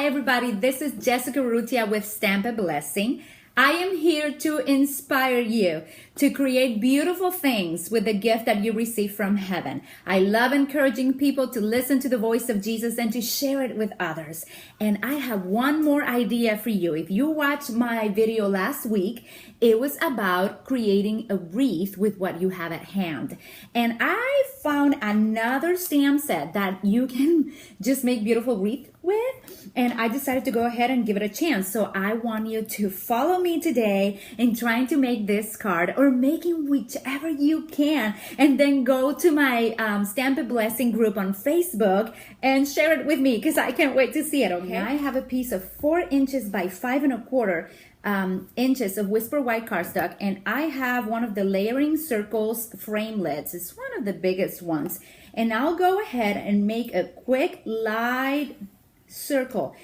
everybody. This is Jessica Urrutia with Stamp a Blessing. I am here to inspire you to create beautiful things with the gift that you receive from heaven. I love encouraging people to listen to the voice of Jesus and to share it with others. And I have one more idea for you. If you watched my video last week, it was about creating a wreath with what you have at hand. And I found another stamp set that you can just make beautiful wreath with, and I decided to go ahead and give it a chance. So I want you to follow me today in trying to make this card, or making whichever you can, and then go to my Stamp a Blessing group on Facebook and share it with me, because I can't wait to see it. Okay, I have a piece of 4 inches by 5 1/4 inches of Whisper White cardstock, and I have one of the Layering Circles framelits. It's one of the biggest ones, and I'll go ahead and make a quick light circle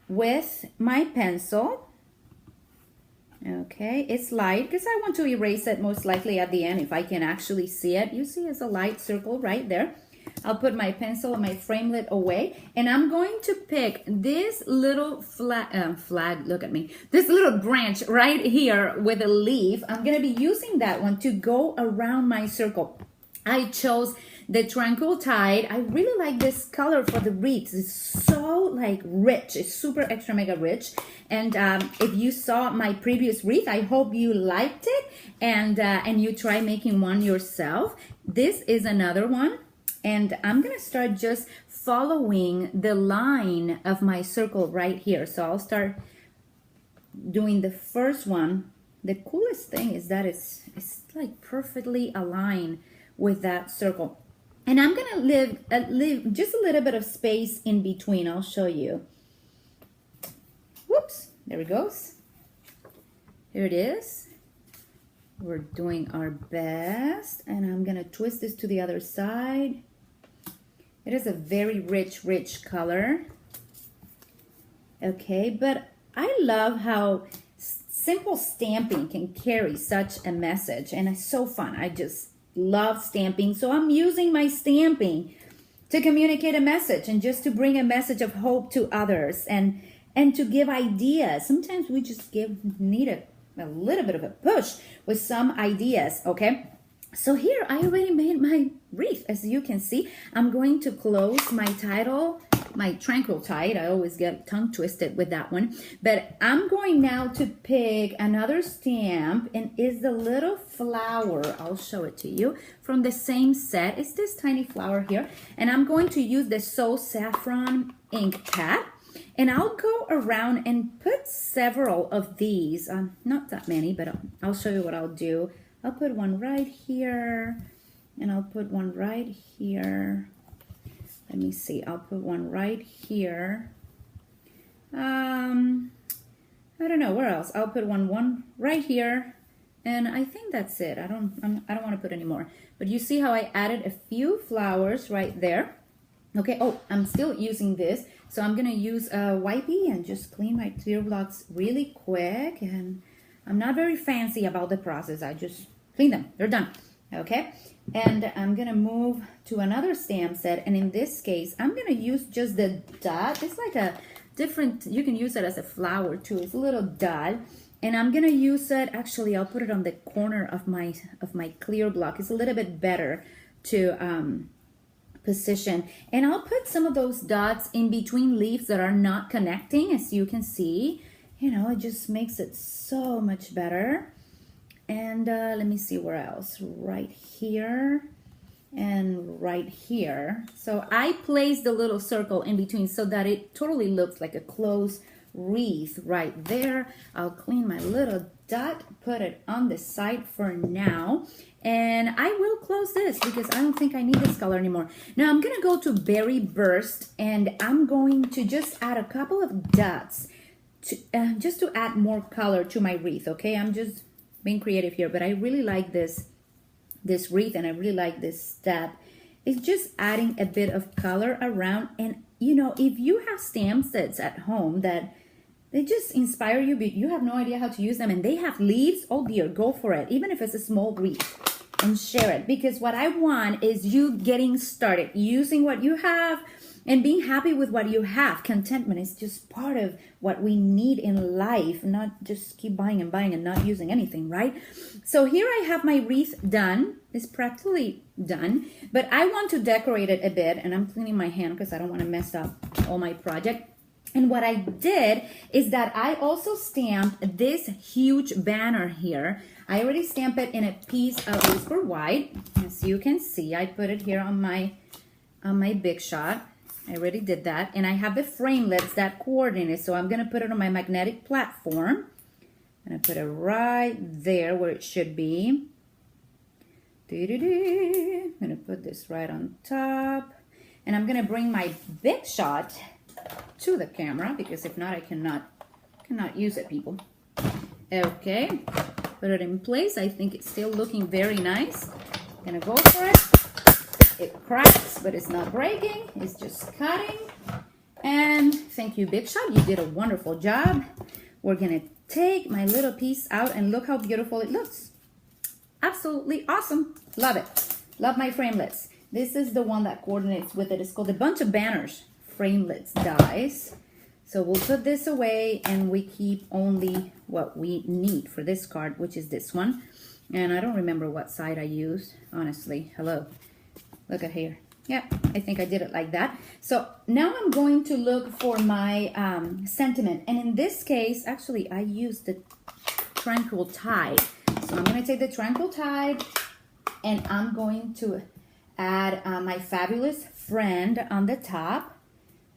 with my pencil. Okay, it's light because I want to erase it most likely at the end if I can actually see it. You see it's a light circle right there. I'll put my pencil and my framelit away, and I'm going to pick this little flag, look at me, this little branch right here with a leaf. I'm going to be using that one to go around my circle. I chose the Tranquil Tide. I really like this color for the wreaths. It's so like rich. It's super extra mega rich. And if you saw my previous wreath, I hope you liked it, and you try making one yourself. This is another one, and I'm gonna start just following the line of my circle right here. So I'll start doing the first one. The coolest thing is that it's like perfectly aligned with that circle. And I'm gonna leave just a little bit of space in between. I'll show you. Whoops, there it goes. Here it is. We're doing our best, and I'm gonna twist this to the other side. It is a very rich color. Okay, but I love how simple stamping can carry such a message, and it's so fun. I just love stamping, so I'm using my stamping to communicate a message and just to bring a message of hope to others, and to give ideas. Sometimes we just need a little bit of a push with some ideas. Okay, so here I already made my wreath. As you can see, I'm going to close my Tranquil Tide. I always get tongue twisted with that one. But I'm going now to pick another stamp, and is the little flower. I'll show it to you from the same set. It's this tiny flower here. And I'm going to use the So Saffron ink pad. And I'll go around and put several of these. Not that many, but I'll show you what I'll do. I'll put one right here, and I'll put one right here. Let me see, I'll put one right here. I don't know where else. I'll put one right here, and I think that's it. I don't want to put any more. But you see how I added a few flowers right there. Okay, oh, I'm still using this. So I'm gonna use a wipey and just clean my clear blocks really quick. And I'm not very fancy about the process. I just clean them, they're done. Okay, and I'm gonna move to another stamp set, and in this case I'm gonna use just the dot. It's like a different, you can use it as a flower too. It's a little dot, and I'm gonna use it, actually I'll put it on the corner of my clear block. It's a little bit better to position, and I'll put some of those dots in between leaves that are not connecting. As you can see, you know, it just makes it so much better. And let me see where else. Right here and right here. So I placed the little circle in between so that it totally looks like a closed wreath right there. I'll clean my little dot, put it on the side for now. And I will close this because I don't think I need this color anymore. Now I'm gonna go to Berry Burst, and I'm going to just add a couple of dots just to add more color to my wreath. Okay, I'm just being creative here, but I really like this wreath, and I really like this step. It's just adding a bit of color around. And you know, if you have stamp sets at home that they just inspire you, but you have no idea how to use them, and they have leaves, oh dear, go for it. Even if it's a small wreath, and share it, because what I want is you getting started using what you have And being happy with what you have. Contentment is just part of what we need in life, not just keep buying and buying and not using anything, right? So here I have my wreath done. It's practically done, but I want to decorate it a bit, and I'm cleaning my hand because I don't want to mess up all my project. And what I did is that I also stamped this huge banner here. I already stamped it in a piece of Whisper White. As you can see, I put it here on my Big Shot. I already did that. And I have the framelets that coordinate. So I'm going to put it on my magnetic platform. I'm going to put it right there where it should be. I'm going to put this right on top. And I'm going to bring my Big Shot to the camera, because if not, I cannot use it, people. Okay. Put it in place. I think it's still looking very nice. I'm going to go for it. It cracks, but it's not breaking. It's just cutting. And thank you, Big Shot. You did a wonderful job. We're going to take my little piece out and look how beautiful it looks. Absolutely awesome. Love it. Love my framelets. This is the one that coordinates with it. It's called a bunch of banners. Framelets dies. So we'll put this away and we keep only what we need for this card, which is this one. And I don't remember what side I used, honestly. Hello. Look at here. Yeah, I think I did it like that. So now I'm going to look for my sentiment. And in this case, actually, I used the Tranquil Tide. So I'm going to take the Tranquil Tide and I'm going to add my Fabulous Friend on the top.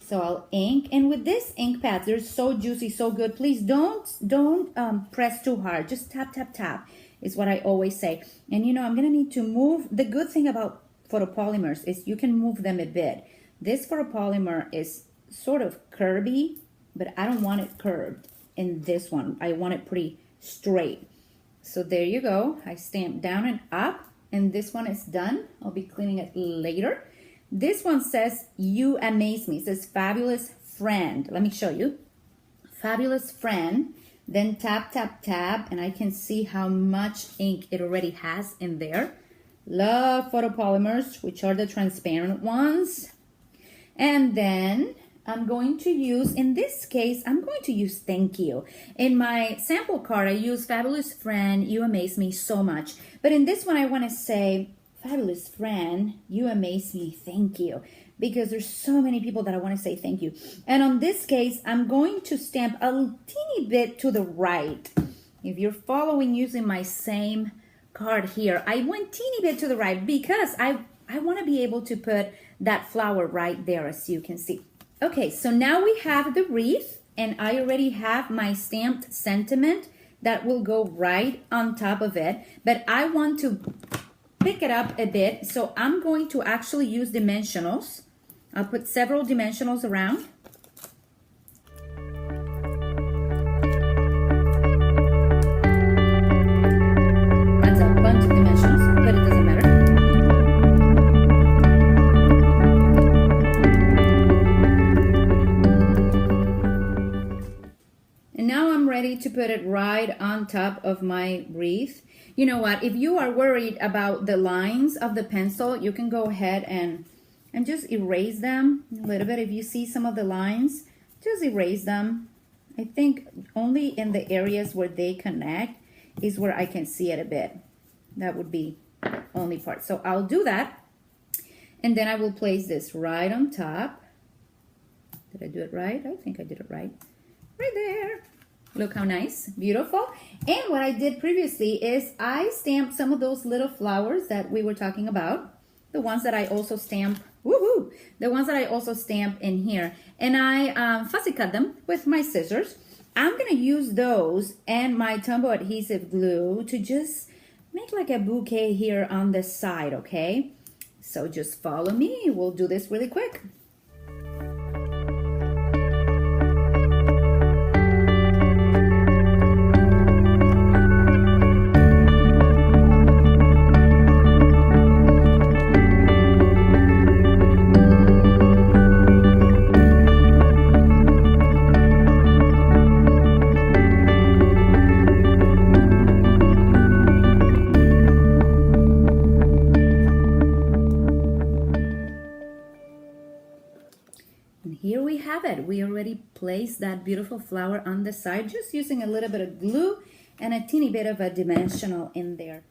So I'll ink. And with this ink pad, they're so juicy, so good. Please don't press too hard. Just tap, tap, tap is what I always say. And, you know, I'm going to need to move. The good thing about photopolymers is you can move them a bit. This photopolymer is sort of curvy, but I don't want it curved in this one. I want it pretty straight. So there you go. I stamp down and up, and this one is done. I'll be cleaning it later. This one says, "You amaze me." It says Fabulous Friend. Let me show you. Fabulous Friend. Then tap, tap, tap, and I can see how much ink it already has in there. Love photopolymers, which are the transparent ones. And then I'm going to use, in this case, I'm going to use Thank You. In my sample card, I use Fabulous Friend, you amaze me so much. But in this one, I want to say, Fabulous Friend, you amaze me, thank you. Because there's so many people that I want to say thank you. And on this case, I'm going to stamp a teeny bit to the right. If you're following using my same card here, I went teeny bit to the right because I want to be able to put that flower right there, as you can see. Okay, so now we have the wreath, and I already have my stamped sentiment that will go right on top of it, but I want to pick it up a bit, so I'm going to actually use dimensionals. I'll put several dimensionals around. To put it right on top of my wreath. You know what, if you are worried about the lines of the pencil, you can go ahead and just erase them a little bit. If you see some of the lines, just erase them. I think only in the areas where they connect is where I can see it a bit. That would be the only part. So I'll do that, and then I will place this right on top. Did I do it right? I think I did it right. Right there. Look how nice, beautiful. And what I did previously is I stamped some of those little flowers that we were talking about. The ones that I also stamp, woohoo! The ones that I also stamp in here. And I fussy cut them with my scissors. I'm gonna use those and my Tombow adhesive glue to just make like a bouquet here on the side, okay? So just follow me, we'll do this really quick. it. We already placed that beautiful flower on the side, just using a little bit of glue and a teeny bit of a dimensional in there.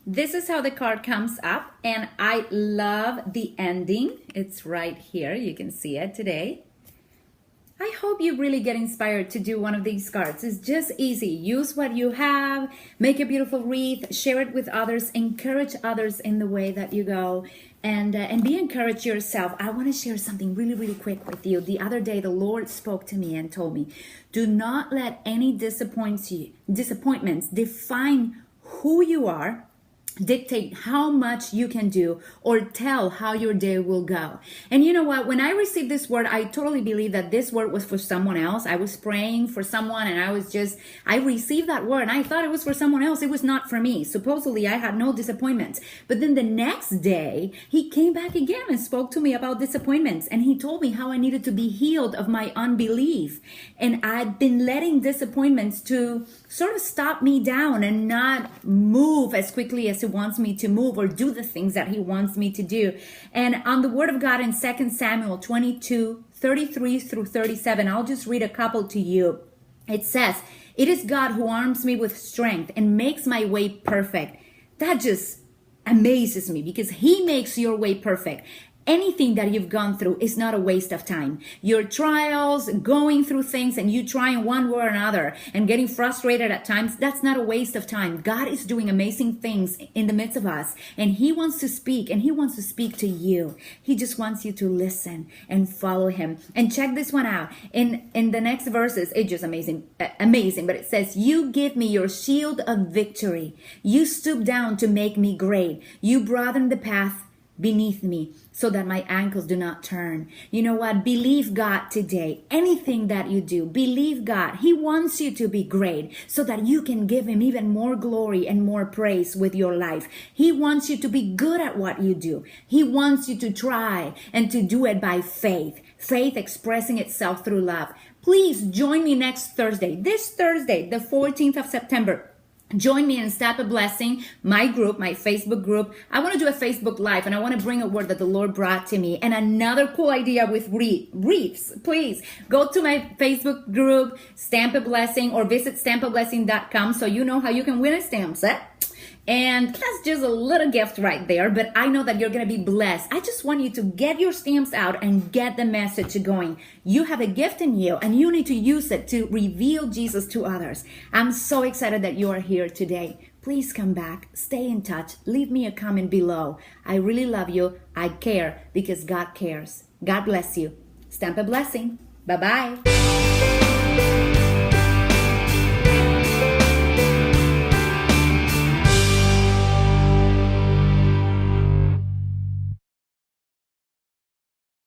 This is how the card comes up, and I love the ending. It's right here. You can see it today. I hope you really get inspired to do one of these cards. It's just easy. Use what you have, make a beautiful wreath, share it with others, encourage others in the way that you go, and be encouraged yourself. I want to share something really, really quick with you. The other day, the Lord spoke to me and told me, do not let any disappointments define who you are, dictate how much you can do, or tell how your day will go. And you know what? When I received this word, I totally believe that this word was for someone else. I was praying for someone, and I received that word, and I thought it was for someone else. It was not for me. Supposedly, I had no disappointments. But then the next day, he came back again and spoke to me about disappointments. And he told me how I needed to be healed of my unbelief. And I'd been letting disappointments to sort of stop me down and not move as quickly as he wants me to move or do the things that he wants me to do. And on the word of God in 2 Samuel 22:33 through 37, I'll just read a couple to you. It says, "It is God who arms me with strength and makes my way perfect." That just amazes me, because he makes your way perfect. Anything that you've gone through is not a waste of time. Your trials, going through things, and you trying one way or another and getting frustrated at times, that's not a waste of time. God is doing amazing things in the midst of us, and he wants to speak, and he wants to speak to you. He just wants you to listen and follow him. And check this one out. In the next verses, it's just amazing, but it says, "You give me your shield of victory. You stoop down to make me great. You broaden the path beneath me so that my ankles do not turn." You know what? Believe God today. Anything that you do, believe God. He wants you to be great so that you can give him even more glory and more praise with your life. He wants you to be good at what you do. He wants you to try and to do it by faith. Faith expressing itself through love. Please join me next Thursday. This Thursday, the 14th of September. Join me in Step a Blessing, my group, my Facebook group. I want to do a Facebook Live, and I want to bring a word that the Lord brought to me. And another cool idea with Wreaths. Please go to my Facebook group, Stamp a Blessing, or visit stampablessing.com so you know how you can win a stamp set. And that's just a little gift right there, but I know that you're going to be blessed. I just want you to get your stamps out and get the message going. You have a gift in you, and you need to use it to reveal Jesus to others. I'm so excited that you are here today. Please come back, stay in touch, leave me a comment below. I really love you. I care because God cares. God bless you. Stamp a Blessing. Bye-bye.